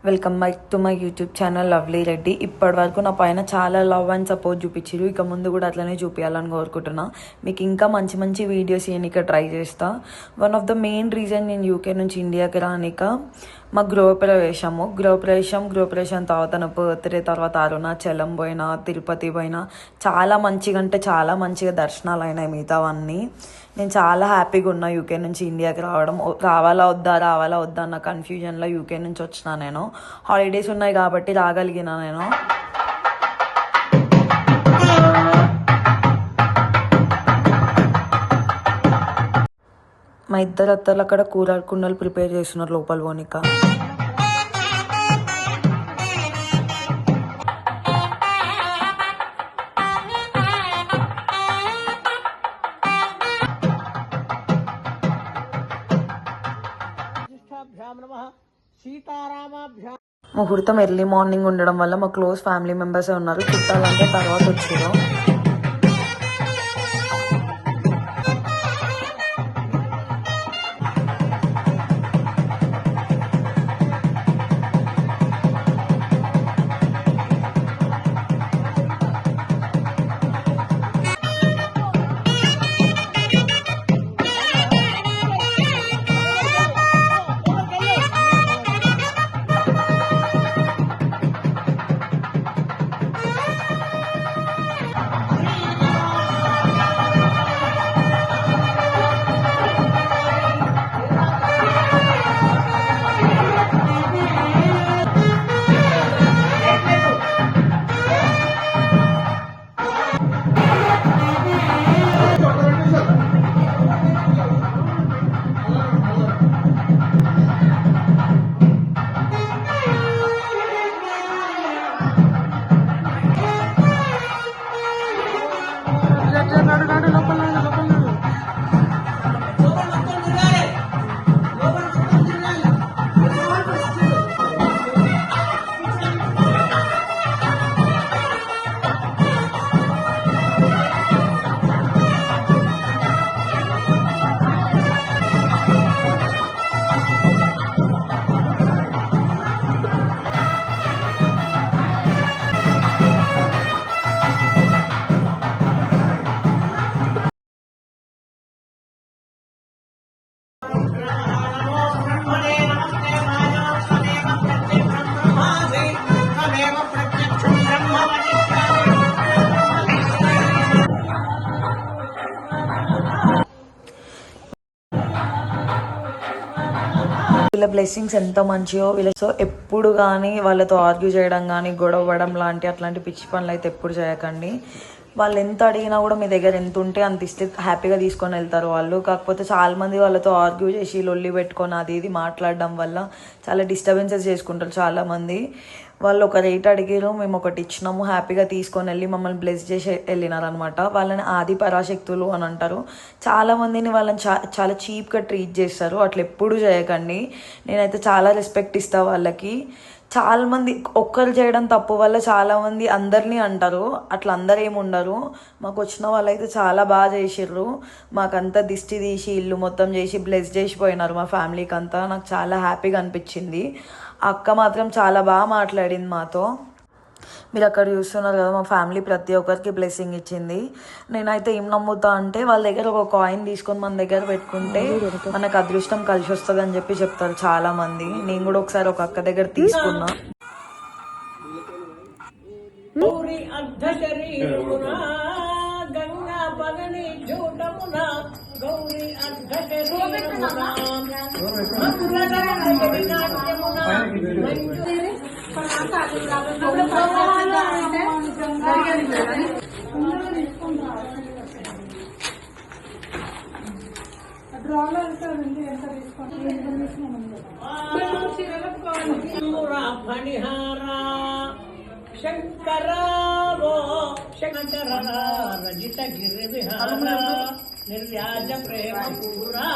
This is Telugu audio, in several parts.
Welcome back to my YouTube channel lovely Reddy. ఇప్పటి వరకు నా పైన చాలా లవ్ అండ్ సపోర్ట్ చూపించారు. ఇక ముందు కూడా అట్లనే చూపించాలని కోరుకుంటున్నా. మీకు ఇంకా మంచి మంచి వీడియోస్ ఇక ట్రై చేస్తా. One of the main reason నేను యూకే నుంచి ఇండియాకి రానిక మా గృహప్రవేశం తర్వాత నా బర్త్డే, తర్వాత అరుణాచలం పోయినా, తిరుపతి పోయినా. చాలా మంచిగా అంటే చాలా మంచిగా దర్శనాలు అయినాయి మిగతావన్నీ. నేను చాలా హ్యాపీగా ఉన్నా యూకే నుంచి ఇండియాకి రావడం. రావాలా వద్దా అన్న కన్ఫ్యూజన్లో యూకే నుంచి వచ్చిన నేను. హాలిడేస్ ఉన్నాయి కాబట్టి రాగలిగిన నేను. మా ఇద్దరు అత్తలు అక్కడ కూర కుండలు ప్రిపేర్ చేస్తున్నారు లోపల పోనిక. ముహూర్తం ఎర్లీ మార్నింగ్ ఉండడం వల్ల మా క్లోజ్ ఫ్యామిలీ మెంబర్సే ఉన్నారు. చుట్టాలంటే తర్వాత వచ్చారు. వీళ్ళ బ్లెస్సింగ్స్ ఎంత మంచియో. వీళ్ళతో ఎప్పుడు కానీ వాళ్ళతో ఆర్గ్యూ చేయడం కానీ, గొడవడం అట్లాంటి పిచ్చి పనులు అయితే ఎప్పుడు చేయకండి. వాళ్ళు ఎంత అడిగినా కూడా మీ దగ్గర ఎంత ఉంటే అంత ఇస్తే హ్యాపీగా తీసుకొని వెళ్తారు వాళ్ళు. కాకపోతే చాలా మంది వాళ్ళతో ఆర్గ్యూ చేసి లొల్లి పెట్టుకొని అది ఇది మాట్లాడడం వల్ల చాలా డిస్టర్బెన్సెస్ చేసుకుంటారు చాలామంది. వాళ్ళు ఒక రేట్ అడిగారు, మేము ఒకటి ఇచ్చినాము, హ్యాపీగా తీసుకొని వెళ్ళి మమ్మల్ని బ్లెస్ చేసి వెళ్ళినారనమాట. వాళ్ళని ఆది పరాశక్తులు అని అంటారు. చాలామందిని వాళ్ళని చాలా చీప్గా ట్రీట్ చేస్తారు. అట్లా ఎప్పుడు చేయకండి. నేనైతే చాలా రెస్పెక్ట్ ఇస్తాను వాళ్ళకి. చాలామంది ఒక్కరు చేయడం తప్పు వల్ల చాలామంది అందరినీ అంటారు. అట్లా అందరు ఏమి ఉండరు. మాకు వచ్చిన వాళ్ళైతే చాలా బాగా చేసిర్రు. మాకంతా దిష్టి తీసి ఇల్లు మొత్తం చేసి బ్లెస్ చేసిపోయినారు మా ఫ్యామిలీకి అంతా. నాకు చాలా హ్యాపీగా అనిపించింది. అక్క మాత్రం చాలా బాగా మాట్లాడింది మాతో. మీరు అక్కడ చూస్తున్నారు కదా, మా ఫ్యామిలీ ప్రతి ఒక్కరికి బ్లెస్సింగ్ ఇచ్చింది. నేనైతే ఏం నమ్ముతా అంటే వాళ్ళ దగ్గర ఒక కాయిన్ తీసుకొని మన దగ్గర పెట్టుకుంటే మనకు అదృష్టం కలిసి వస్తుంది అని చెప్పి చెప్తారు చాలా మంది. నేను కూడా ఒకసారి ఒక అక్క దగ్గర తీసుకున్నా. శంకరావో శంకర రజిత గిరి విహార నిర్వ్యాజ ప్రేమ పూరా.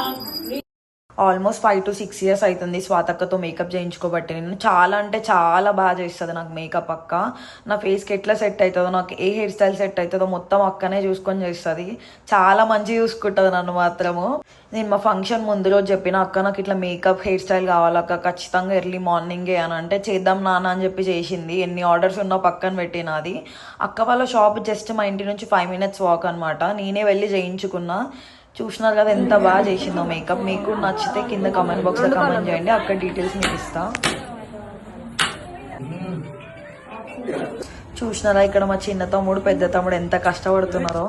ఆల్మోస్ట్ 5 to 6 years అవుతుంది స్వాతక్కతో మేకప్ చేయించుకోబట్టి. నేను చాలా అంటే చాలా బాగా చేస్తుంది నాకు మేకప్ అక్క. నా ఫేస్కి ఎట్లా సెట్ అవుతుందో, నాకు ఏ హెయిర్ స్టైల్ సెట్ అవుతుందో మొత్తం అక్కనే చూసుకొని చేస్తుంది. చాలా మంచిగా చూసుకుంటుంది నన్ను మాత్రము. నేను మా ఫంక్షన్ ముందు రోజు చెప్పిన, అక్క నాకు ఇట్లా మేకప్ హెయిర్ స్టైల్ కావాలక్క, ఖచ్చితంగా ఎర్లీ మార్నింగే అని అంటే, చేద్దాం నాన్న అని చెప్పి చేసింది. ఎన్ని ఆర్డర్స్ ఉన్నా పక్కన పెట్టినది. అక్క వాళ్ళ షాప్ జస్ట్ మా ఇంటి నుంచి 5 minutes వాక్ అనమాట. నేనే వెళ్ళి చేయించుకున్నా. చూసినారు కదా ఎంత బాగా చేసిందో మేకప్. మీకు నచ్చితే కింద కామెంట్ బాక్స్లో కామెంట్ చేయండి, అక్కడ డీటెయిల్స్ మీకు ఇస్తా. చూసినారా ఇక్కడ మా చిన్న తమ్ముడు పెద్ద తమ్ముడు ఎంత కష్టపడుతున్నారో.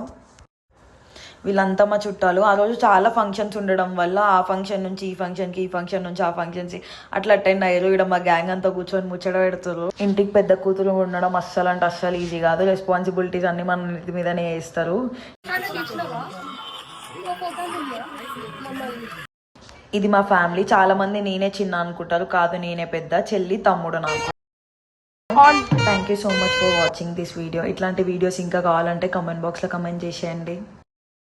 వీళ్ళంతా మా చుట్టాలు. ఆ రోజు చాలా ఫంక్షన్స్ ఉండడం వల్ల ఆ ఫంక్షన్ నుంచి ఈ ఫంక్షన్కి, ఈ ఫంక్షన్ నుంచి ఆ ఫంక్షన్కి అట్లా అటెండ్ అయ్యారు. ఇక్కడ మా గ్యాంగ్ అంతా కూర్చొని ముచ్చట పెడతారు. ఇంటికి పెద్ద కూతురు ఉండడం అస్సలు అంటే అస్సలు ఈజీ కాదు. రెస్పాన్సిబిలిటీస్ అన్ని మన ఇంటి మీదనే వేస్తారు. ఇది మా ఫ్యామిలీ. చాలా మంది నేనే చిన్న అనుకుంటారు, కాదు నేనే పెద్ద. చెల్లి తమ్ముడు నాకు. Thank you so much for watching this video. ఇట్లాంటి వీడియోస్ ఇంకా కావాలంటే కామెంట్ బాక్స్లో కామెంట్ చేసేయండి.